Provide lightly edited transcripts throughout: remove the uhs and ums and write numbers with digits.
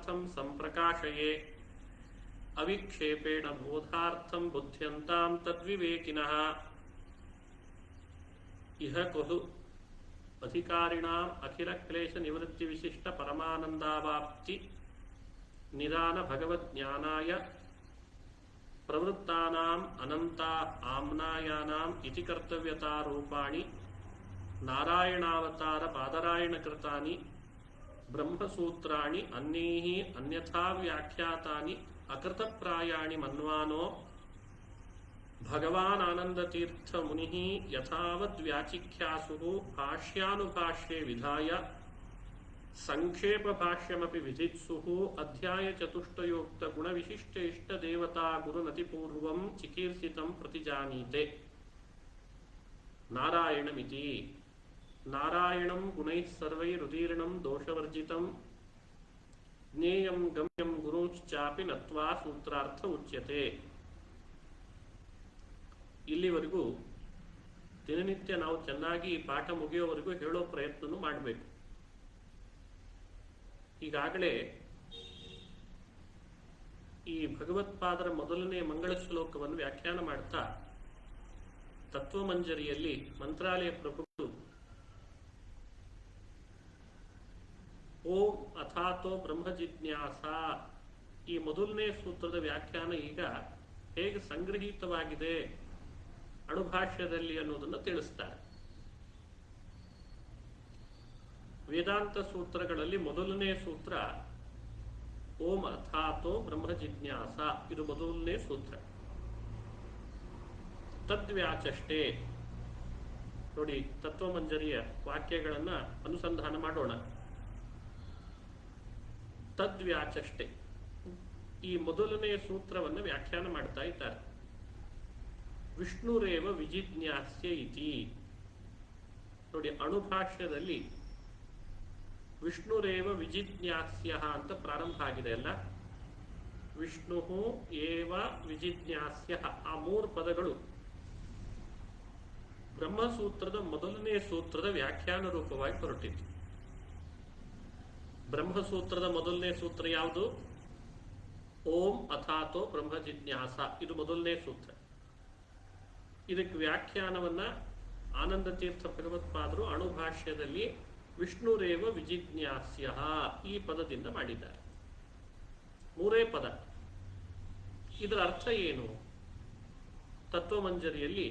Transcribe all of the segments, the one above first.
ಪರಮಾರ್ಥಂ ಸಂಪ್ರಕಾಶಯೇ ಅವಿಕ್ಷೇಪೇಣ ಬೋಧಾರ್ಥಂ ಬುದ್ಧ್ಯಂತಾಂ ತದ್ವಿವೇಕಿನಃ ಇಹ ಖಲು ಅಧಿಕಾರಿಣಾಂ ಅಖಿಲ ಕ್ಲೇಶ ನಿವೃತ್ತಿ ವಿಶಿಷ್ಟ ಪರಮಾನಂದಾವಾಪ್ತಿ ನಿದಾನ ಭಗವಜ್ಞಾನಾಯ ಪ್ರವೃತ್ತಾನಾಂ ಅನಂತ ಆಮ್ನಾಯಾನಾಂ ಇತಿ ಕರ್ತವ್ಯತಾರೂಪಾಣಿ ನಾರಾಯಣಾವತಾರ ಪಾದರಾಯಣಕೃತಾನಿ ಬ್ರಹ್ಮಸೂತ್ರಾಣಿ ಅನ್ಯೈಃ ಅನ್ಯಥಾ ವ್ಯಾಖ್ಯಾತಾನಿ ಅಕೃತಪ್ರಾಯಾಣಿ ಮನ್ವಾನೋ ಭಗವಾನ್ ಆನಂದತೀರ್ಥ ಮುನಿಃ ಯಥಾವದ್ ವ್ಯಾಚಿಖ್ಯಾಸುಃ ಭಾಷ್ಯಾನುಭಾಷ್ಯೇ ವಿಧಾಯ ಸಂಕ್ಷೇಪ ಭಾಷ್ಯಮಪಿ ವಿಧಿತ್ಸುಃ ಅಧ್ಯಾಯ ಚತುಷ್ಟಯೋಕ್ತ ಗುಣವಿಶಿಷ್ಟ ಇಷ್ಟ ದೇವತಾ ಗುರುನತಿಪೂರ್ವಂ ಚಿಕೀರ್ಷಿತಂ ಪ್ರತಿಜಾನೀತೆ ನಾರಾಯಣಮಿತಿ ನಾರಾಯಣಂ ಗುಣೈಃ ಸರ್ವೈರುದೀರ್ಣಂ ದೋಷವರ್ಜಿತಂ ಜ್ಞೇಯಂ ಗಮ್ಯಂ ಗುರುಶ್ಚಾಪಿ ನತ್ವಾ ಸೂತ್ರಾರ್ಥ ಉಚ್ಯತೆ. ಇಲ್ಲಿವರೆಗೂ ದಿನನಿತ್ಯ ನಾವು ಚೆನ್ನಾಗಿ ಈ ಪಾಠ ಮುಗಿಯೋವರೆಗೂ ಹೇಳೋ ಪ್ರಯತ್ನನೂ ಮಾಡಬೇಕು. ಈಗಾಗಲೇ ಈ ಭಗವತ್ಪಾದರ ಮೊದಲನೇ ಮಂಗಳ ಶ್ಲೋಕವನ್ನು ವ್ಯಾಖ್ಯಾನ ಮಾಡ್ತಾ ತತ್ವಮಂಜರಿಯಲ್ಲಿ ಮಂತ್ರಾಲಯ ಪ್ರಭುಗಳು ಓಂ ಅಥಾತೋ ಬ್ರಹ್ಮ ಜಿಜ್ಞಾಸ ಈ ಮೊದಲನೇ ಸೂತ್ರದ ವ್ಯಾಖ್ಯಾನ ಈಗ ಹೇಗೆ ಸಂಗ್ರಹಿತವಾಗಿದೆ ಅಣುಭಾಷ್ಯದಲ್ಲಿ ಅನ್ನೋದನ್ನು ತಿಳಿಸ್ತಾರೆ. ವೇದಾಂತ ಸೂತ್ರಗಳಲ್ಲಿ ಮೊದಲನೇ ಸೂತ್ರ ಓಂ ಅಥಾತೋ ಬ್ರಹ್ಮ ಜಿಜ್ಞಾಸ, ಇದು ಮೊದಲನೇ ಸೂತ್ರ. ತದ್ವ್ಯಾಚಷ್ಟೇ ನೋಡಿ, ತತ್ವಮಂಜರಿಯ ವಾಕ್ಯಗಳನ್ನ ಅನುಸಂಧಾನ ಮಾಡೋಣ. ತದ್ವ್ಯಾಚಷ್ಟೇ ಈ ಮೊದಲನೇ ಸೂತ್ರವನ್ನು ವ್ಯಾಖ್ಯಾನ ಮಾಡ್ತಾ ಇದ್ದಾರೆ. ವಿಷ್ಣುರೇವ ವಿಜಿಜ್ಞಾಸ್ಯ ಇತಿ ನೋಡಿ, ಅಣುಭಾಷ್ಯದಲ್ಲಿ ವಿಷ್ಣುರೇವ ವಿಜಿಜ್ಞಾಸ್ಯ ಅಂತ ಪ್ರಾರಂಭ ಆಗಿದೆ ಅಲ್ಲ. ವಿಷ್ಣು ಏವ ವಿಜಿಜ್ಞಾಸ್ಯ, ಆ ಮೂರು ಪದಗಳು ಬ್ರಹ್ಮಸೂತ್ರದ ಮೊದಲನೇ ಸೂತ್ರದ ವ್ಯಾಖ್ಯಾನ ರೂಪವಾಗಿ ಹೊರಟಿತ್ತು. ಬ್ರಹ್ಮಸೂತ್ರದ ಮೊದಲನೇ ಸೂತ್ರ ಯಾವುದು? ಓಂ ಅಥಾತೋ ಬ್ರಹ್ಮ ಜಿಜ್ಞಾಸ, ಇದು ಮೊದಲನೇ ಸೂತ್ರ. ಇದಕ್ಕೆ ವ್ಯಾಖ್ಯಾನವನ್ನ ಆನಂದ ತೀರ್ಥ ಭಗವತ್ಪಾದರು ಅಣುಭಾಷ್ಯದಲ್ಲಿ ವಿಷ್ಣುರೇವ ವಿಜಿಜ್ಞಾಸ್ಯ ಈ ಪದದಿಂದ ಮಾಡಿದ್ದಾರೆ. ಮೂರೇ ಪದ. ಇದರ ಅರ್ಥ ಏನು? ತತ್ವಮಂಜರಿಯಲ್ಲಿ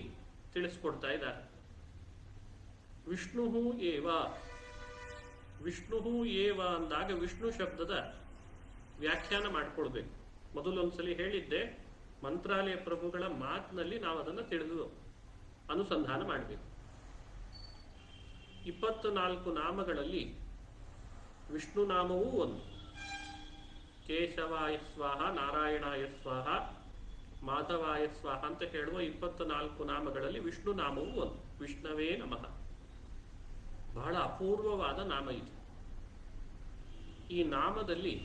ತಿಳಿಸ್ಕೊಡ್ತಾ ಇದ್ದಾರೆ. ವಿಷ್ಣು ಏವ, ವಿಷ್ಣು ಏವ ಅಂದಾಗ ವಿಷ್ಣು ಶಬ್ದದ ವ್ಯಾಖ್ಯಾನ ಮಾಡಿಕೊಳ್ಬೇಕು. ಮೊದಲೊಂದ್ಸಲಿ ಹೇಳಿದ್ದೆ, ಮಂತ್ರಾಲಯ ಪ್ರಭುಗಳ ಮಾತಿನಲ್ಲಿ ನಾವು ಅದನ್ನು ತಿಳಿದು ಅನುಸಂಧಾನ ಮಾಡಬೇಕು. 24 ನಾಮಗಳಲ್ಲಿ ವಿಷ್ಣು ನಾಮವೂ ಒಂದು. ಕೇಶವಾಯ ಸ್ವಾಹ, ನಾರಾಯಣಾಯ ಸ್ವಾಹ, ಮಾಧವಾಯ ಸ್ವಾಹ ಅಂತ ಹೇಳುವ 24 ನಾಮಗಳಲ್ಲಿ ವಿಷ್ಣು ನಾಮವೂ ಒಂದು. ವಿಷ್ಣವೇ ನಮಃ. ಬಹಳ ಅಪೂರ್ವವಾದ ನಾಮ ಇದು. ಈ ನಾಮದಲ್ಲಿ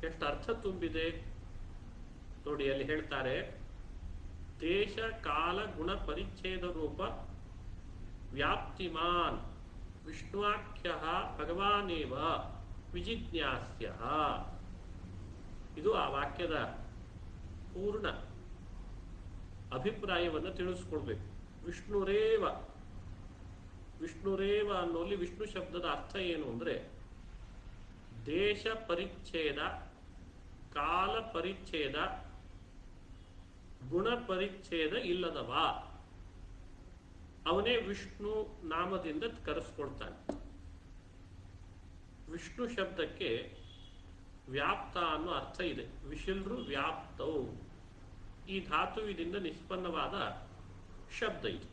ಎಷ್ಟು ಅರ್ಥ ತುಂಬಿದೆ ನೋಡಿ. ಅಲ್ಲಿ ಹೇಳ್ತಾರೆ, ದೇಶ ಕಾಲ ಗುಣ ಪರಿಚ್ಛೇದ ರೂಪ ವ್ಯಾಪ್ತಿಮಾನ್ ವಿಷ್ಣುವಾಖ್ಯ ಭಗವಾನೇವ ವಿಜಿಜ್ಞಾಸ್ಯ. ಇದು ಆ ವಾಕ್ಯದ ಪೂರ್ಣ ಅಭಿಪ್ರಾಯವನ್ನು ತಿಳಿಸ್ಕೊಳ್ಬೇಕು. ವಿಷ್ಣುರೇವ, ವಿಷ್ಣುರೇವ ಅನ್ನೋಲ್ಲಿ ವಿಷ್ಣು ಶಬ್ದದ ಅರ್ಥ ಏನು ಅಂದ್ರೆ, ದೇಶ ಪರಿಚ್ಛೇದ, ಕಾಲ ಪರಿಚ್ಛೇದ, ಗುಣ ಪರಿಚ್ಛೇದ ಇಲ್ಲದವ, ಅವನೇ ವಿಷ್ಣು ನಾಮದಿಂದ ಕರೆಸ್ಕೊಳ್ತಾನೆ. ವಿಷ್ಣು ಶಬ್ದಕ್ಕೆ ವ್ಯಾಪ್ತ ಅನ್ನೋ ಅರ್ಥ ಇದೆ. ವಿಶಿಲ್ರು ವ್ಯಾಪ್ತವು, ಈ ಧಾತುವಿನಿಂದ ನಿಷ್ಪನ್ನವಾದ ಶಬ್ದ ಇದು.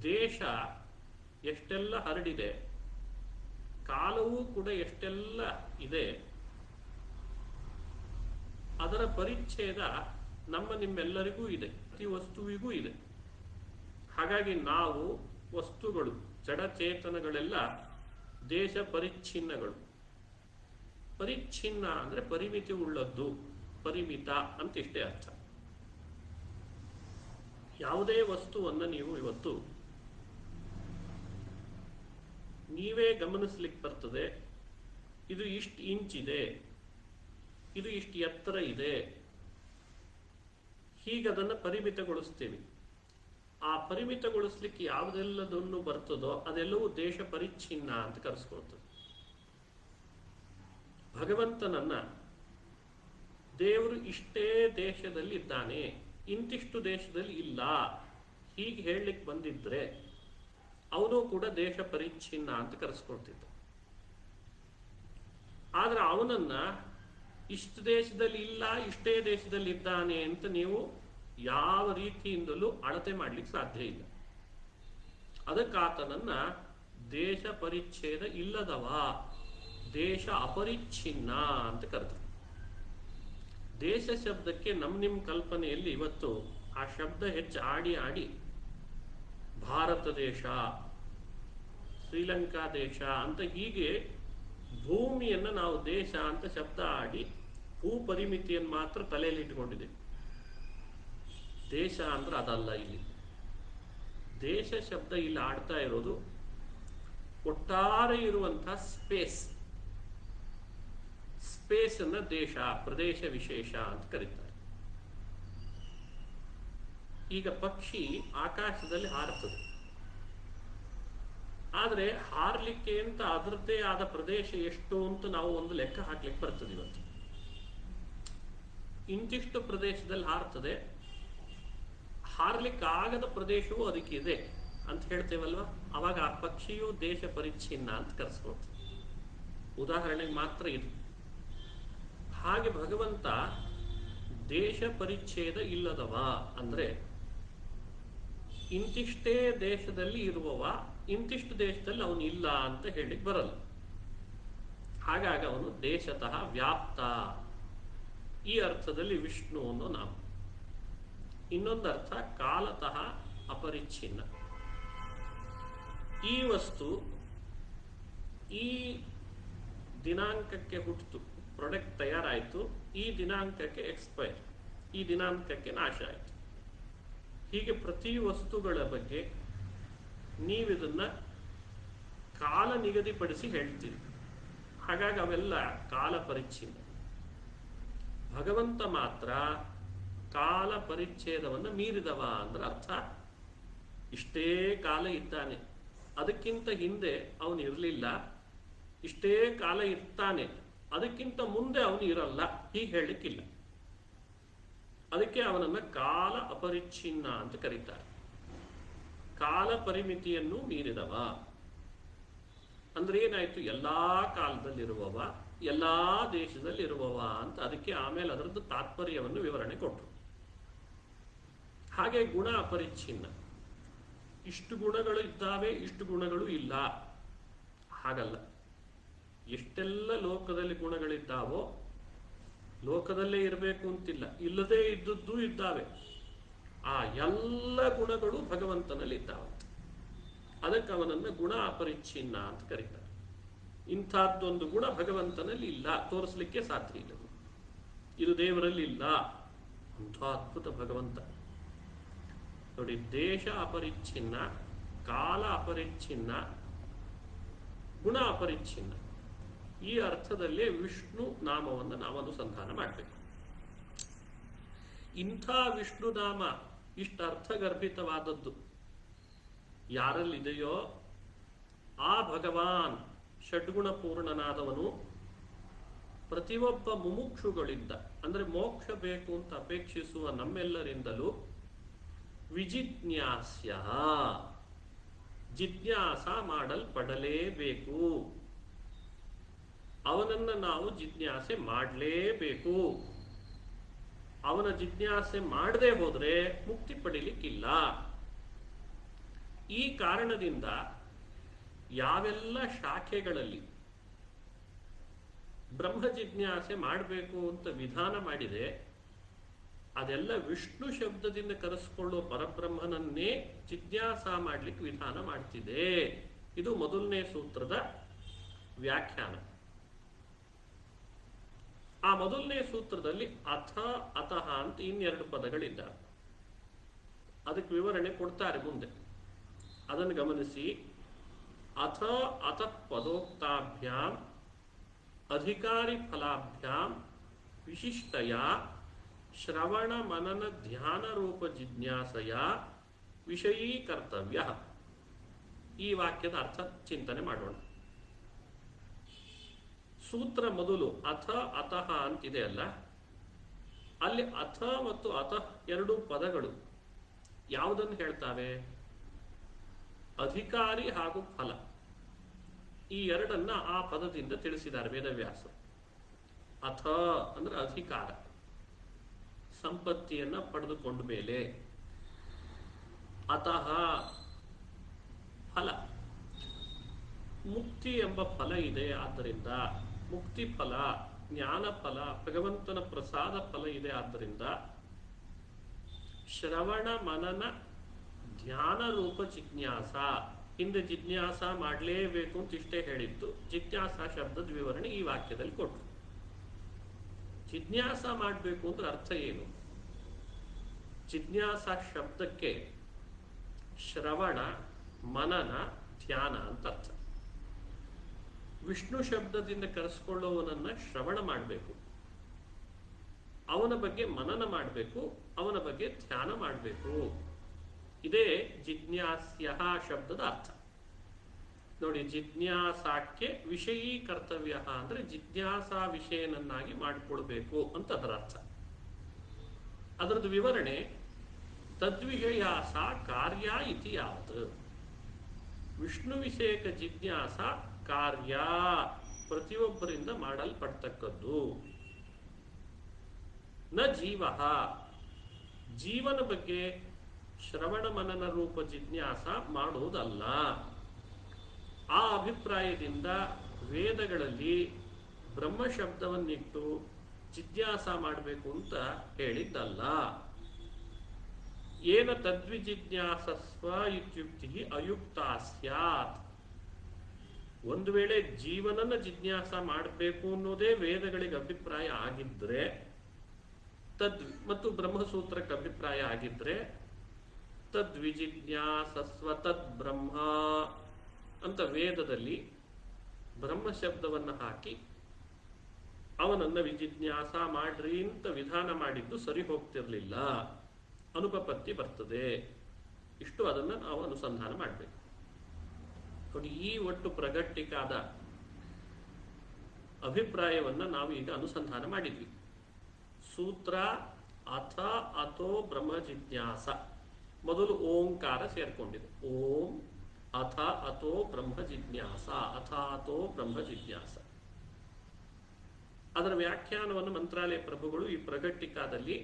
ದೇಶ ಎಷ್ಟೆಲ್ಲ ಹರಡಿದೆ, ಕಾಲವೂ ಕೂಡ ಎಷ್ಟೆಲ್ಲ ಇದೆ, ಅದರ ಪರಿಚ್ಛೇದ ನಮ್ಮ ನಿಮ್ಮೆಲ್ಲರಿಗೂ ಇದೆ, ಪ್ರತಿ ವಸ್ತುವಿಗೂ ಇದೆ. ಹಾಗಾಗಿ ನಾವು ವಸ್ತುಗಳು, ಜಡಚೇತನಗಳೆಲ್ಲ ದೇಶ ಪರಿಚ್ಛಿನ್ನಗಳು. ಪರಿಚ್ಛಿನ್ನ ಅಂದ್ರೆ ಪರಿಮಿತಿ ಉಳ್ಳದ್ದು, ಪರಿಮಿತ ಅಂತಿಷ್ಟೇ ಅರ್ಥ. ಯಾವುದೇ ವಸ್ತುವನ್ನು ನೀವು ಇವತ್ತು ನೀವೇ ಗಮನಿಸ್ಲಿಕ್ಕೆ ಬರ್ತದೆ, ಇದು ಇಷ್ಟು ಇಂಚಿದೆ, ಇದು ಇಷ್ಟು ಎತ್ತರ ಇದೆ, ಹೀಗೆ ಅದನ್ನು ಪರಿಮಿತಗೊಳಿಸ್ತೀವಿ. ಆ ಪರಿಮಿತಗೊಳಿಸ್ಲಿಕ್ಕೆ ಯಾವುದೆಲ್ಲದನ್ನು ಬರ್ತದೋ ಅದೆಲ್ಲವೂ ದೇಶ ಪರಿಚ್ಛಿನ್ನ ಅಂತ ಕರೆಸ್ಕೊಳ್ತದೆ. ಭಗವಂತನನ್ನ ದೇವರು ಇಷ್ಟೇ ದೇಶದಲ್ಲಿ ಇದ್ದಾನೆ, ಇಂತಿಷ್ಟು ದೇಶದಲ್ಲಿ ಇಲ್ಲ, ಹೀಗೆ ಹೇಳಲಿಕ್ಕೆ ಬಂದಿದ್ರೆ ಅವನು ಕೂಡ ದೇಶ ಪರಿಚ್ಛಿನ್ನ ಅಂತ ಕರೆಸ್ಕೊಳ್ತಿದ್ದ. ಆದ್ರೆ ಅವನನ್ನ ಇಷ್ಟು ದೇಶದಲ್ಲಿ ಇಲ್ಲ, ಇಷ್ಟೇ ದೇಶದಲ್ಲಿ ಇದ್ದಾನೆ ಅಂತ ನೀವು ಯಾವ ರೀತಿಯಿಂದಲೂ ಅಳತೆ ಮಾಡ್ಲಿಕ್ಕೆ ಸಾಧ್ಯ ಇಲ್ಲ. ಅದಕ್ಕಾತನನ್ನ ದೇಶ ಪರಿಚ್ಛೇದ ಇಲ್ಲದವ, ದೇಶ ಅಪರಿಚ್ಛಿನ್ನ ಅಂತ ಕರೆದ್ರು. ದೇಶ ಶಬ್ದಕ್ಕೆ ನಿಮ್ಮ ಕಲ್ಪನೆಯಲ್ಲಿ ಇವತ್ತು ಆ ಶಬ್ದ ಹೆಚ್ಚು ಆಡಿ ಆಡಿ ಭಾರತ ದೇಶ, ಶ್ರೀಲಂಕಾ ದೇಶ ಅಂತ ಹೀಗೆ ಭೂಮಿಯನ್ನು ನಾವು ದೇಶ ಅಂತ ಶಬ್ದ ಆಡಿ ಭೂ ಪರಿಮಿತಿಯನ್ನು ಮಾತ್ರ ತಲೆಯಲ್ಲಿ ಇಟ್ಟುಕೊಂಡಿದೆ. ದೇಶ ಅಂದ್ರೆ ಅದಲ್ಲ. ಇಲ್ಲಿ ದೇಶ ಶಬ್ದ ಇಲ್ಲಿ ಆಡ್ತಾ ಇರೋದು ಒಟ್ಟಾರೆ ಇರುವಂತಹ ಸ್ಪೇಸ್. ಸ್ಪೇಸ್ ಅನ್ನ ದೇಶ, ಪ್ರದೇಶ ವಿಶೇಷ ಅಂತ ಕರೀತಾರೆ. ಈಗ ಪಕ್ಷಿ ಆಕಾಶದಲ್ಲಿ ಹಾರುತ್ತದೆ, ಆದರೆ ಹಾರ್ಲಿಕ್ಕೆ ಅಂತ ಅದರದ್ದೇ ಆದ ಪ್ರದೇಶ ಎಷ್ಟು ಅಂತ ನಾವು ಒಂದು ಲೆಕ್ಕ ಹಾಕ್ಲಿಕ್ಕೆ ಬರ್ತದೆ. ಇವತ್ತು ಇಂತಿಷ್ಟು ಪ್ರದೇಶದಲ್ಲಿ ಹಾರ್ತದೆ, ಹಾರ್ಲಿಕ್ಕಾಗದ ಪ್ರದೇಶವೂ ಅದಕ್ಕಿದೆ ಅಂತ ಹೇಳ್ತೇವಲ್ವ, ಅವಾಗ ಆ ಪಕ್ಷಿಯು ದೇಶ ಪರಿಚ್ಛಿನ್ನ ಅಂತ ಕರೆಸ್ಕೊಳ್ತದೆ. ಉದಾಹರಣೆಗೆ ಮಾತ್ರ ಇದು. ಹಾಗೆ ಭಗವಂತ ದೇಶ ಪರಿಚ್ಛೇದ ಇಲ್ಲದವ ಅಂದ್ರೆ ಇಂತಿಷ್ಟೇ ದೇಶದಲ್ಲಿ ಇರುವವ, ಇಂತಿಷ್ಟು ದೇಶದಲ್ಲಿ ಅವನು ಇಲ್ಲ ಅಂತ ಹೇಳಿಕ್ ಬರಲ್ಲ. ಹಾಗಾಗಿ ಅವನು ದೇಶತಃ ವ್ಯಾಪ್ತ, ಈ ಅರ್ಥದಲ್ಲಿ ವಿಷ್ಣು ಅನ್ನೋ ನಾಮ. ಇನ್ನೊಂದು ಅರ್ಥ ಕಾಲತಃ ಅಪರಿಚ್ಛಿನ್ನ. ಈ ವಸ್ತು ಈ ದಿನಾಂಕಕ್ಕೆ ಹುಟ್ಟಿತು, ಪ್ರಾಡಕ್ಟ್ ತಯಾರಾಯಿತು, ಈ ದಿನಾಂಕಕ್ಕೆ ಎಕ್ಸ್ಪೈರ್, ಈ ದಿನಾಂಕಕ್ಕೆ ನಾಶ ಆಯಿತು. ಹೀಗೆ ಪ್ರತಿ ವಸ್ತುಗಳ ಬಗ್ಗೆ ನೀವಿದನ್ನ ಕಾಲ ನಿಗದಿಪಡಿಸಿ ಹೇಳ್ತೀರಿ. ಹಾಗಾಗಿ ಅವೆಲ್ಲ ಕಾಲ ಪರಿಚ್ಛಿನ್ನ. ಭಗವಂತ ಮಾತ್ರ ಕಾಲ ಪರಿಚ್ಛೇದವನ್ನು ಮೀರಿದವ ಅಂದ್ರೆ ಅರ್ಥ ಇಷ್ಟೇ ಕಾಲ ಇದ್ದಾನೆ, ಅದಕ್ಕಿಂತ ಹಿಂದೆ ಅವನು ಇರಲಿಲ್ಲ, ಇಷ್ಟೇ ಕಾಲ ಇರ್ತಾನೆ, ಅದಕ್ಕಿಂತ ಮುಂದೆ ಅವನು ಇರಲ್ಲ, ಹೀಗೆ ಹೇಳಲಿಕ್ಕಿಲ್ಲ. ಅದಕ್ಕೆ ಅವನನ್ನ ಕಾಲ ಅಪರಿಚ್ಛಿನ್ನ ಅಂತ ಕರೀತಾರೆ. ಕಾಲ ಪರಿಮಿತಿಯನ್ನು ಮೀರಿದವ ಅಂದ್ರೆ ಏನಾಯ್ತು? ಎಲ್ಲಾ ಕಾಲದಲ್ಲಿರುವವ, ಎಲ್ಲಾ ದೇಶದಲ್ಲಿರುವವ ಅಂತ. ಅದಕ್ಕೆ ಆಮೇಲೆ ಅದರದ್ದು ತಾತ್ಪರ್ಯವನ್ನು ವಿವರಣೆ ಕೊಟ್ಟರು. ಹಾಗೆ ಗುಣ ಅಪರಿಚ್ಛಿನ್ನ. ಇಷ್ಟು ಗುಣಗಳು ಇದ್ದಾವೆ, ಇಷ್ಟು ಗುಣಗಳು ಇಲ್ಲ, ಹಾಗಲ್ಲ. ಎಷ್ಟೆಲ್ಲ ಲೋಕದಲ್ಲಿ ಗುಣಗಳಿದ್ದಾವೋ ಲೋಕದಲ್ಲೇ ಇರಬೇಕು ಅಂತಿಲ್ಲ, ಇಲ್ಲದೇ ಇದ್ದದ್ದು ಇದ್ದಾವೆ. ಆ ಎಲ್ಲ ಗುಣಗಳು ಭಗವಂತನಲ್ಲಿ ಇದ್ದಾವಂತೆ. ಅದಕ್ಕೆ ಅವನನ್ನು ಗುಣ ಅಪರಿಚ್ಛಿನ್ನ ಅಂತ ಕರೀತಾರೆ. ಇಂಥದ್ದೊಂದು ಗುಣ ಭಗವಂತನಲ್ಲಿ ಇಲ್ಲ, ತೋರಿಸ್ಲಿಕ್ಕೆ ಸಾಧ್ಯ ಇಲ್ಲ. ಇದು ದೇವರಲ್ಲಿ ಇಲ್ಲ. ಅಂಥ ಅದ್ಭುತ ಭಗವಂತ ನೋಡಿ. ದೇಶ ಅಪರಿಚ್ಛಿನ್ನ, ಕಾಲ ಅಪರಿಚ್ಛಿನ್ನ, ಗುಣ ಅಪರಿಚ್ಛಿನ್ನ. ಈ ಅರ್ಥದಲ್ಲೇ ವಿಷ್ಣು ನಾಮವನ್ನು ನಾವು ಅನುಸಂಧಾನ ಮಾಡಬೇಕು. ಇಂಥ ವಿಷ್ಣು ನಾಮ ಇಷ್ಟ ಅರ್ಥಗರ್ಭಿತವಾದದ್ದು ಯಾರಲ್ಲಿದೆಯೋ ಆ ಭಗವಾನ್ ಷಡ್ಗುಣ ಪೂರ್ಣನಾದವನು ಪ್ರತಿಯೊಬ್ಬ ಮುಮುಕ್ಷುಗಳಿಂದ, ಅಂದ್ರೆ ಮೋಕ್ಷ ಬೇಕು ಅಂತ ಅಪೇಕ್ಷಿಸುವ ನಮ್ಮೆಲ್ಲರಿಂದಲೂ ವಿಜಿಜ್ಞಾಸ್ಯ, ಜಿಜ್ಞಾಸ ಮಾಡಲ್ಪಡಲೇಬೇಕು. ಅವನನ್ನ ನಾವು ಜಿಜ್ಞಾಸೆ ಮಾಡಲೇಬೇಕು. ಅವನ ಜಿಜ್ಞಾಸೆ ಮಾಡದೆ ಹೋದ್ರೆ ಮುಕ್ತಿ ಪಡಿಲಿಕ್ಕಿಲ್ಲ. ಈ ಕಾರಣದಿಂದ ಯಾವೆಲ್ಲ ಶಾಖೆಗಳಲ್ಲಿ ಬ್ರಹ್ಮ ಜಿಜ್ಞಾಸೆ ಮಾಡಬೇಕು ಅಂತ ವಿಧಾನ ಮಾಡಿದೆ, ಅದೆಲ್ಲ ವಿಷ್ಣು ಶಬ್ದದಿಂದ ಕರೆಸಿಕೊಳ್ಳುವ ಪರಬ್ರಹ್ಮನನ್ನೇ ಜಿಜ್ಞಾಸ ಮಾಡ್ಲಿಕ್ಕೆ ವಿಧಾನ ಮಾಡ್ತಿದೆ. ಇದು ಮೊದಲನೇ ಸೂತ್ರದ ವ್ಯಾಖ್ಯಾನ. ಆ ಮೊದಲನೇ ಸೂತ್ರದಲ್ಲಿ ಅಥ ಅತಃ ಅಂತ ಇನ್ನೆರಡು ಪದಗಳಿದ್ದಾವೆ. ಅದಕ್ಕೆ ವಿವರಣೆ ಕೊಡ್ತಾರೆ ಮುಂದೆ, ಅದನ್ನು ಗಮನಿಸಿ. ಅಥ ಅತಃ ಪದೋಕ್ತಾಭ್ಯಾಂ ಅಧಿಕಾರಿ ಫಲಾಭ್ಯಾಂ ವಿಶಿಷ್ಟಯ ಶ್ರವಣ ಮನನ ಧ್ಯಾನ ರೂಪ ಜಿಜ್ಞಾಸೆಯ ವಿಷಯೀ ಕರ್ತವ್ಯ. ಈ ವಾಕ್ಯದ ಅರ್ಥ ಚಿಂತನೆ ಮಾಡೋಣ. ಸೂತ್ರ ಮೊದಲು ಅಥ ಅತಃ ಅಂತಿದೆ ಅಲ್ಲ, ಅಲ್ಲಿ ಅಥ ಮತ್ತು ಅತಃ ಎರಡು ಪದಗಳು ಯಾವುದನ್ನು ಹೇಳ್ತಾವೆ? ಅಧಿಕಾರಿ ಹಾಗೂ ಫಲ, ಈ ಎರಡನ್ನ ಆ ಪದದಿಂದ ತಿಳಿಸಿದ್ದಾರೆ ವೇದವ್ಯಾಸ. ಅಥ ಅಂದ್ರೆ ಅಧಿಕಾರ, ಸಂಪತ್ತಿಯನ್ನ ಪಡೆದುಕೊಂಡ ಮೇಲೆ. ಅತಃ ಫಲ, ಮುಕ್ತಿ ಎಂಬ ಫಲ ಇದೆ, ಆದ್ದರಿಂದ ಮುಕ್ತಿ ಫಲ, ಜ್ಞಾನ ಫಲ, ಭಗವಂತನ ಪ್ರಸಾದ ಫಲ ಇದೆ. ಆದ್ದರಿಂದ ಶ್ರವಣ ಮನನ ಧ್ಯಾನ ರೂಪ ಜಿಜ್ಞಾಸ. ಹಿಂದೆ ಜಿಜ್ಞಾಸ ಮಾಡಲೇಬೇಕು ಅಂತ ಇಷ್ಟೇ ಹೇಳಿತ್ತು. ಜಿಜ್ಞಾಸ ಶಬ್ದದ ವಿವರಣೆ ಈ ವಾಕ್ಯದಲ್ಲಿ ಕೊಟ್ಟರು. ಜಿಜ್ಞಾಸ ಮಾಡಬೇಕು ಅಂದ್ರೆ ಅರ್ಥ ಏನು? ಜಿಜ್ಞಾಸ ಶಬ್ದಕ್ಕೆ ಶ್ರವಣ ಮನನ ಧ್ಯಾನ ಅಂತ ಅರ್ಥ. ವಿಷ್ಣು ಶಬ್ದದಿಂದ ಕರೆಸ್ಕೊಳ್ಳುವವನನ್ನ ಶ್ರವಣ ಮಾಡಬೇಕು, ಅವನ ಬಗ್ಗೆ ಮನನ ಮಾಡಬೇಕು, ಅವನ ಬಗ್ಗೆ ಧ್ಯಾನ ಮಾಡಬೇಕು. ಇದೇ ಜಿಜ್ಞಾಸ್ಯ ಶಬ್ದದ ಅರ್ಥ. ನೋಡಿ, ಜಿಜ್ಞಾಸಾಕ್ಕೆ ವಿಷಯೀ ಕರ್ತವ್ಯ ಅಂದ್ರೆ ಜಿಜ್ಞಾಸಾ ವಿಷಯನನ್ನಾಗಿ ಮಾಡಿಕೊಳ್ಬೇಕು ಅಂತ ಅದರ ಅರ್ಥ. ಅದರದ್ದು ವಿವರಣೆ ತದ್ವಿಷಯಾಸ ಕಾರ್ಯ ಇತಿ ಯಾವತ್. ವಿಷ್ಣು ವಿಷಯಕ ಜಿಜ್ಞಾಸ ಕಾರ್ಯ, ಪ್ರತಿಯೊಬ್ಬರಿಂದ ಮಾಡಲ್ಪಡ್ತಕ್ಕದ್ದು. ನ ಜೀವ, ಜೀವನ ಬಗ್ಗೆ ಶ್ರವಣ ಮನನ ರೂಪ ಜಿಜ್ಞಾಸ ಮಾಡುವುದಲ್ಲ. ಆ ಅಭಿಪ್ರಾಯದಿಂದ ವೇದಗಳಲ್ಲಿ ಬ್ರಹ್ಮ ಶಬ್ದವನ್ನಿಟ್ಟು ಜಿಜ್ಞಾಸ ಮಾಡಬೇಕು ಅಂತ ಹೇಳಿದ್ದಲ್ಲ. ಏನ ತದ್ವಿಜಿಜ್ಞಾಸಸ್ವ ಇತ್ಯುಕ್ತಿ ಅಯುಕ್ತ ಸ್ಯಾತ್. ಒಂದು ವೇಳೆ ಜೀವನನ ಜಿಜ್ಞಾಸ ಮಾಡಬೇಕು ಅನ್ನೋದೇ ವೇದಗಳಿಗೆ ಅಭಿಪ್ರಾಯ ಆಗಿದ್ರೆ, ಮತ್ತು ಬ್ರಹ್ಮಸೂತ್ರಕ್ಕೆ ಅಭಿಪ್ರಾಯ ಆಗಿದ್ರೆ, ತದ್ವಿಜಿಜ್ಞಾಸಸ್ವ ತದ್ ಬ್ರಹ್ಮ ಅಂತ ವೇದದಲ್ಲಿ ಬ್ರಹ್ಮ ಶಬ್ದವನ್ನು ಹಾಕಿ ಅವನನ್ನ ವಿಜಿಜ್ಞಾಸ ಮಾಡ್ರಿ ಅಂತ ವಿಧಾನ ಮಾಡಿದ್ದು ಸರಿ ಹೋಗ್ತಿರ್ಲಿಲ್ಲ, ಅನುಪಪತ್ತಿ ಬರ್ತದೆ. ಇಷ್ಟು ಅದನ್ನು ನಾವು ಅನುಸಂಧಾನ ಮಾಡಬೇಕು. ನೋಡಿ, ಈ ಒಟ್ಟು ಪ್ರಗಟ್ಟಿಕಾದ ಅಭಿಪ್ರಾಯವನ್ನ ನಾವು ಈಗ ಅನುಸಂಧಾನ ಮಾಡಿದ್ವಿ. ಸೂತ್ರ ಅಥ ಅಥೋ ಬ್ರಹ್ಮ ಜಿಜ್ಞಾಸ, ಮೊದಲು ಓಂಕಾರ ಸೇರ್ಕೊಂಡಿದೆ. ಓಂ ಅಥ ಅಥೋ ಬ್ರಹ್ಮ ಜಿಜ್ಞಾಸ, ಅಥ ಅಥೋ ಬ್ರಹ್ಮ ಜಿಜ್ಞಾಸ. ಅದರ ವ್ಯಾಖ್ಯಾನವನ್ನು ಮಂತ್ರಾಲಯ ಪ್ರಭುಗಳು ಈ ಪ್ರಗಟ್ಟಿಕಾದಲ್ಲಿ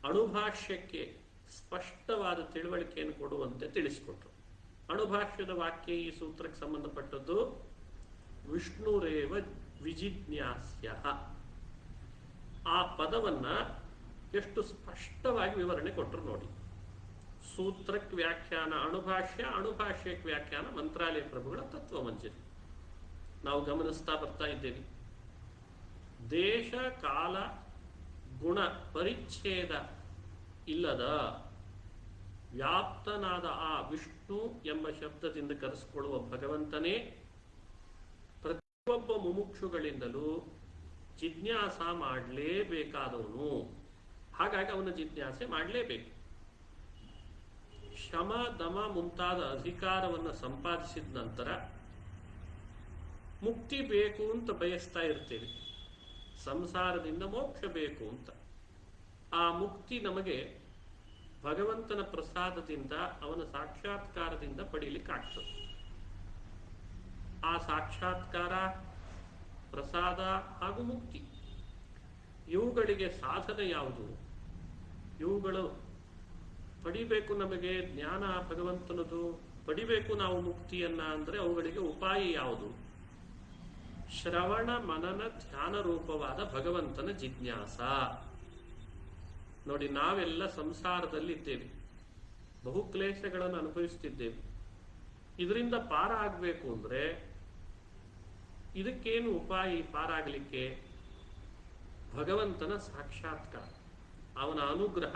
ಅಣುಭಾಷ್ಯಕ್ಕೆ ಸ್ಪಷ್ಟವಾದ ತಿಳುವಳಿಕೆಯನ್ನು ಕೊಡುವಂತೆ ತಿಳಿಸಿಕೊಟ್ರು. ಅಣುಭಾಷ್ಯದ ವಾಕ್ಯ ಈ ಸೂತ್ರಕ್ಕೆ ಸಂಬಂಧಪಟ್ಟದ್ದು ವಿಷ್ಣುರೇವ ವಿಜಿಜ್ಞಾಸ್ಯ. ಆ ಪದವನ್ನ ಎಷ್ಟು ಸ್ಪಷ್ಟವಾಗಿ ವಿವರಣೆ ಕೊಟ್ಟರು ನೋಡಿ. ಸೂತ್ರಕ್ಕೆ ವ್ಯಾಖ್ಯಾನ ಅಣುಭಾಷ್ಯ, ಅಣುಭಾಷ್ಯಕ್ಕೆ ವ್ಯಾಖ್ಯಾನ ಮಂತ್ರಾಲಯ ಪ್ರಭುಗಳ ತತ್ವಮಂಜರಿ. ನಾವು ಗಮನಿಸ್ತಾ ಬರ್ತಾ ಇದ್ದೇವೆ. ದೇಶ ಕಾಲ ಗುಣ ಪರಿಚ್ಛೇದ ಇಲ್ಲದ ವ್ಯಾಪ್ತನಾದ ಆ ವಿಷ್ಣು ಎಂಬ ಶಬ್ದದಿಂದ ಕರೆಸಿಕೊಳ್ಳುವ ಭಗವಂತನೇ ಪ್ರತಿಯೊಬ್ಬ ಮುಮುಕ್ಷುಗಳಿಂದಲೂ ಜಿಜ್ಞಾಸ ಮಾಡಲೇಬೇಕಾದವನು. ಹಾಗಾಗಿ ಅವನ ಜಿಜ್ಞಾಸೆ ಮಾಡಲೇಬೇಕು. ಶಮ ದಮ ಮುಂತಾದ ಅಧಿಕಾರವನ್ನು ಸಂಪಾದಿಸಿದ ನಂತರ ಮುಕ್ತಿ ಬೇಕು ಅಂತ ಬಯಸ್ತಾ ಇರ್ತೇವೆ. ಸಂಸಾರದಿಂದ ಮೋಕ್ಷ ಬೇಕು ಅಂತ. ಆ ಮುಕ್ತಿ ನಮಗೆ ಭಗವಂತನ ಪ್ರಸಾದದಿಂದ, ಅವನ ಸಾಕ್ಷಾತ್ಕಾರದಿಂದ ಪಡೀಲಿಕ್ಕಾಗ್ತದೆ. ಆ ಸಾಕ್ಷಾತ್ಕಾರ, ಪ್ರಸಾದ ಹಾಗೂ ಮುಕ್ತಿ ಇವುಗಳಿಗೆ ಸಾಧನೆ ಯಾವುದು? ಇವುಗಳು ಪಡಿಬೇಕು ನಮಗೆ ಜ್ಞಾನ ಭಗವಂತನದು, ಪಡಿಬೇಕು ನಾವು ಮುಕ್ತಿಯನ್ನ ಅಂದ್ರೆ ಅವುಗಳಿಗೆ ಉಪಾಯ ಯಾವುದು? ಶ್ರವಣ ಮನನ ಧ್ಯಾನ ರೂಪವಾದ ಭಗವಂತನ ಜಿಜ್ಞಾಸ. ನೋಡಿ, ನಾವೆಲ್ಲ ಸಂಸಾರದಲ್ಲಿದ್ದೇವೆ, ಬಹು ಕ್ಲೇಶಗಳನ್ನು ಅನುಭವಿಸುತ್ತಿದ್ದೇವೆ. ಇದರಿಂದ ಪಾರ ಆಗಬೇಕು ಅಂದ್ರೆ ಇದಕ್ಕೇನು ಉಪಾಯ? ಪಾರಾಗಲಿಕ್ಕೆ ಭಗವಂತನ ಸಾಕ್ಷಾತ್ಕಾರ, ಅವನ ಅನುಗ್ರಹ,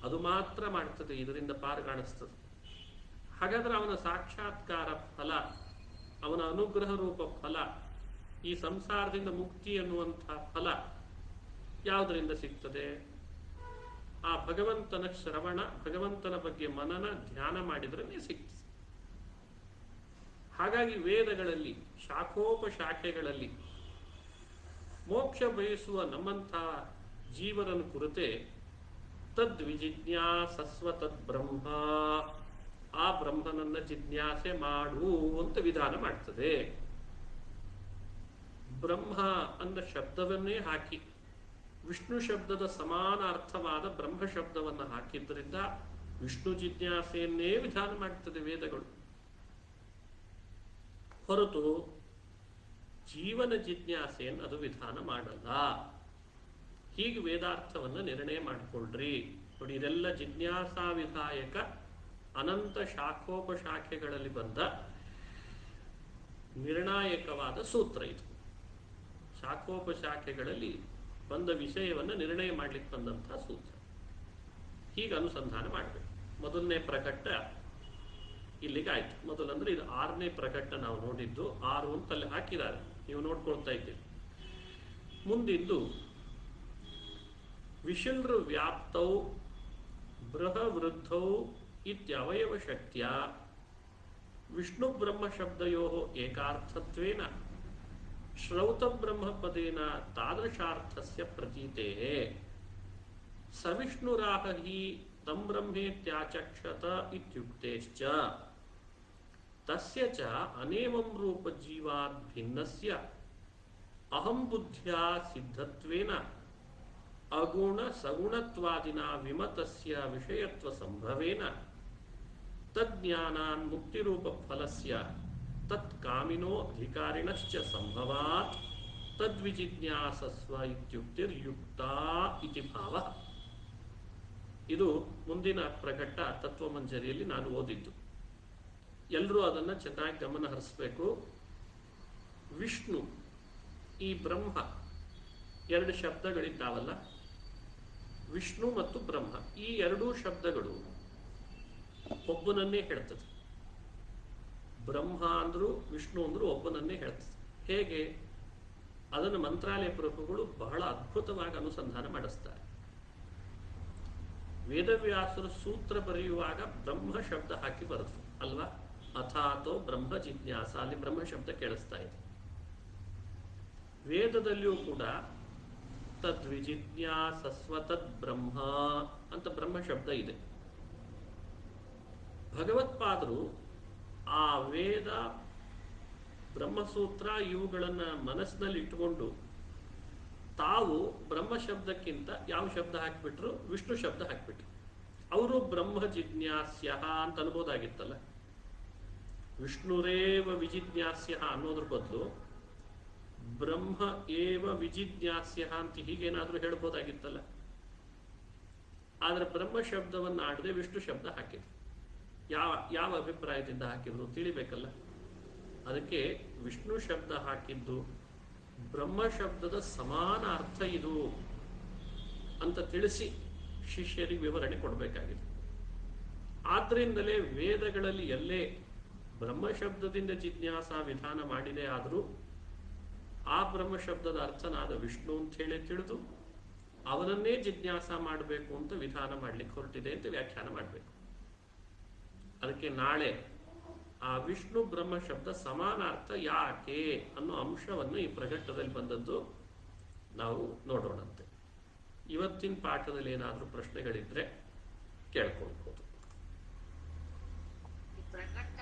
ಅದು ಮಾತ್ರ ಮಾಡ್ತದೆ, ಇದರಿಂದ ಪಾರು ಕಾಣಿಸ್ತದೆ. ಹಾಗಾದ್ರೆ ಅವನ ಸಾಕ್ಷಾತ್ಕಾರ ಫಲ, ಅವನ ಅನುಗ್ರಹ ರೂಪ ಫಲ ಈ ಸಂಸಾರದಿಂದ ಮುಕ್ತಿ ಅನ್ನುವಂತಹ ಫಲ ಯಾವುದರಿಂದ ಸಿಗ್ತದೆ? ಆ ಭಗವಂತನ ಶ್ರವಣ, ಭಗವಂತನ ಬಗ್ಗೆ ಮನನ ಧ್ಯಾನ ಮಾಡಿದ್ರೇ ಸಿಗ್ತದೆ. ಹಾಗಾಗಿ ವೇದಗಳಲ್ಲಿ ಶಾಖೋಪಶಾಖೆಗಳಲ್ಲಿ ಮೋಕ್ಷ ಬಯಸುವ ನಮ್ಮಂತಹ ಜೀವನ ಕುರಿತೆ ತದ್ವಿಜಿಜ್ಞಾಸಸ್ವ ತದ್ಬ್ರಹ್ಮ, ಆ ಬ್ರಹ್ಮನನ್ನ ಜಿಜ್ಞಾಸೆ ಮಾಡು ಅಂತ ವಿಧಾನ ಮಾಡ್ತದೆ. ಬ್ರಹ್ಮ ಅಂದ ಶಬ್ದವನ್ನೇ ಹಾಕಿ ವಿಷ್ಣು ಶಬ್ದದ ಸಮಾನ ಅರ್ಥವಾದ ಬ್ರಹ್ಮ ಶಬ್ದವನ್ನು ಹಾಕಿದ್ರಿಂದ ವಿಷ್ಣು ಜಿಜ್ಞಾಸೆಯನ್ನೇ ವಿಧಾನ ಮಾಡ್ತದೆ ವೇದಗಳು, ಹೊರತು ಜೀವನ ಜಿಜ್ಞಾಸೆಯನ್ನು ಅದು ವಿಧಾನ ಮಾಡಲ್ಲ. ಹೀಗೆ ವೇದಾರ್ಥವನ್ನು ನಿರ್ಣಯ ಮಾಡಿಕೊಳ್ಳ್ರಿ. ನೋಡಿ, ಇದೆಲ್ಲ ಜಿಜ್ಞಾಸಾ ವಿಧಾಯಕ ಅನಂತ ಶಾಖೋಪಶಾಖೆಗಳಲ್ಲಿ ಬಂದ ನಿರ್ಣಾಯಕವಾದ ಸೂತ್ರ ಇದು. ಶಾಖೋಪಶಾಖೆಗಳಲ್ಲಿ ಬಂದ ವಿಷಯವನ್ನು ನಿರ್ಣಯ ಮಾಡ್ಲಿಕ್ಕೆ ಬಂದಂತಹ ಸೂತ್ರ. ಹೀಗೆ ಅನುಸಂಧಾನ ಮಾಡಬೇಕು. ಮೊದಲನೇ ಪ್ರಕಟ ಇಲ್ಲಿಗೆ ಆಯ್ತು. ಮೊದಲಂದ್ರೆ ಇದು 6ನೇ ಪ್ರಕಟ ನಾವು ನೋಡಿದ್ದು. 6 ಅಂತಲ್ಲಿ ಹಾಕಿದ್ದಾರೆ, ನೀವು ನೋಡ್ಕೊಳ್ತಾ ಇದ್ದೀರಿ. ಮುಂದಿಂದು ವಿಶಿಲ್ರು ವ್ಯಾಪ್ತೌ ಬೃಹವೃದ್ಧೌ ಇತ್ಯವಯವ ಶಕ್ತಿಯ ವಿಷ್ಣು ಬ್ರಹ್ಮ ಶಬ್ದಯೋ ಏಕಾರ್ಥತ್ವೇನ ಶ್ರೌತ ಬ್ರಹ್ಮಪದೇನ ತಾದೃಶಾರ್ಥಸ್ಯ ಪ್ರತೀತೆ ಸವಿಷ್ಣುರಾಹ ಹಿ ತಂ ಬ್ರಹ್ಮೇತ್ಯಾಚಕ್ಷತ ಇತ್ಯುಕ್ತೇಶ್ಚ ತಸ್ಯ ಚ ಅನೇಮಂ ರೂಪ ಜೀವಾತ್ ಭಿನ್ನಸ್ಯ ಅಹಂ ಬುದ್ಧ್ಯಾ ಸಿದ್ಧತ್ವೇನ ಅಗುಣ ಸಗುಣತ್ವಾದಿನ ವಿಮತಸ್ಯ ವಿಷಯತ್ವ ಸಂಭವೇನ ತಜ್ಞಾನಾನ್ ಮುಕ್ತಿರೂಪ ಫಲಸ್ಯ ತತ್ಕಾಮಿನೋ ಅಧಿಕಾರಿಣಶ್ಚ ಸಂಭವಾತ್ ತದ್ವಿಜಿಜ್ಞಾಸಸ್ವ ಇತ್ಯುಕ್ತಿರ್ಯುಕ್ತಾ ಇತಿ ಭಾವ. ಇದು ಮುಂದಿನ ಪ್ರಕಟ ತತ್ವಮಂಜರಿಯಲ್ಲಿ ನಾನು ಓದಿದ್ದು. ಎಲ್ಲರೂ ಅದನ್ನು ಚೆನ್ನಾಗಿ ಗಮನ ಹರಿಸಬೇಕು. ವಿಷ್ಣು, ಈ ಬ್ರಹ್ಮ, 2 ಶಬ್ದಗಳಿದ್ದಾವಲ್ಲ, ವಿಷ್ಣು ಮತ್ತು ಬ್ರಹ್ಮ, ಈ 2 ಶಬ್ದಗಳು ಒಬ್ಬನನ್ನೇ ಹೇಳ್ತದೆ. ಬ್ರಹ್ಮ ಅಂದ್ರು ವಿಷ್ಣು ಅಂದ್ರು ಒಬ್ಬನನ್ನೇ ಹೇಳ್ತದೆ. ಹೇಗೆ? ಅದನ್ನು ಮಂತ್ರಾಲಯ ಪ್ರಭುಗಳು ಬಹಳ ಅದ್ಭುತವಾಗಿ ಅನುಸಂಧಾನ ಮಾಡಿಸ್ತಾರೆ. ವೇದವ್ಯಾಸರು ಸೂತ್ರ ಬರೆಯುವಾಗ ಬ್ರಹ್ಮ ಶಬ್ದ ಹಾಕಿ ಬರೆದ್ರು ಅಲ್ವಾ? ಅಥಾತೋ ಬ್ರಹ್ಮ ಜಿಜ್ಞಾಸ, ಅಲ್ಲಿ ಬ್ರಹ್ಮ ಶಬ್ದ ಕೇಳಿಸ್ತಾ ಇದೆ. ವೇದದಲ್ಲಿಯೂ ಕೂಡ ತದ್ವಿಜಿಜ್ಞಾಸಸ್ವ ತದ್ ಬ್ರಹ್ಮ ಅಂತ ಬ್ರಹ್ಮ ಶಬ್ದ ಇದೆ. ಭಗವತ್ಪಾದರು ಆ ವೇದ, ಬ್ರಹ್ಮಸೂತ್ರ ಇವುಗಳನ್ನು ಮನಸ್ಸಿನಲ್ಲಿ ಇಟ್ಟುಕೊಂಡು ತಾವು ಬ್ರಹ್ಮ ಶಬ್ದಕ್ಕಿಂತ ಯಾವ ಶಬ್ದ ಹಾಕಿಬಿಟ್ರು? ವಿಷ್ಣು ಶಬ್ದ ಹಾಕಿಬಿಟ್ರು. ಅವರು ಬ್ರಹ್ಮ ಜಿಜ್ಞಾಸ್ಯ ಅಂತ ಅನ್ಬೋದಾಗಿತ್ತಲ್ಲ. ವಿಷ್ಣುರೇವ ವಿಜಿಜ್ಞಾಸ್ಯ ಅನ್ನೋದ್ರ ಬದಲು ಬ್ರಹ್ಮ ಏವ ವಿಜಿಜ್ಞಾಸ್ಯ ಅಂತ ಹೀಗೇನಾದ್ರೂ ಹೇಳ್ಬೋದಾಗಿತ್ತಲ್ಲ. ಆದ್ರೆ ಬ್ರಹ್ಮ ಶಬ್ದವನ್ನು ಆಡದೆ ವಿಷ್ಣು ಶಬ್ದ ಹಾಕಿದ್ರು. ಯಾವ ಅಭಿಪ್ರಾಯದಿಂದ ಹಾಕಿದ್ರು ತಿಳಿಬೇಕಲ್ಲ. ಅದಕ್ಕೆ ವಿಷ್ಣು ಶಬ್ದ ಹಾಕಿದ್ದು ಬ್ರಹ್ಮ ಶಬ್ದದ ಸಮಾನ ಅರ್ಥ ಇದು ಅಂತ ತಿಳಿಸಿ ಶಿಷ್ಯರಿಗೆ ವಿವರಣೆ ಕೊಡಬೇಕಾಗಿದೆ. ಆದ್ರಿಂದಲೇ ವೇದಗಳಲ್ಲಿ ಎಲ್ಲೇ ಬ್ರಹ್ಮ ಶಬ್ದದಿಂದ ಜಿಜ್ಞಾಸಾ ವಿಧಾನ ಮಾಡಿದೆ ಆದರೂ ಆ ಬ್ರಹ್ಮ ಶಬ್ದದ ಅರ್ಥನಾದ ವಿಷ್ಣು ಅಂತ ಹೇಳಿ ತಿಳಿದು ಅವನನ್ನೇ ಜಿಜ್ಞಾಸ ಮಾಡಬೇಕು ಅಂತ ವಿಧಾನ ಮಾಡ್ಲಿಕ್ಕೆ ಹೊರಟಿದೆ ಅಂತ ವ್ಯಾಖ್ಯಾನ ಮಾಡಬೇಕು. ಅದಕ್ಕೆ ನಾಳೆ ಆ ವಿಷ್ಣು ಬ್ರಹ್ಮ ಶಬ್ದ ಸಮಾನಾರ್ಥ ಯಾಕೆ ಅನ್ನೋ ಅಂಶವನ್ನು ಈ ಪ್ರಕಟದಲ್ಲಿ ಬಂದದ್ದು ನಾವು ನೋಡೋಣಂತೆ. ಇವತ್ತಿನ ಪಾಠದಲ್ಲಿ ಏನಾದರೂ ಪ್ರಶ್ನೆಗಳಿದ್ರೆ ಕೇಳ್ಕೊಳ್ಬೋದು. ಪ್ರಕಟ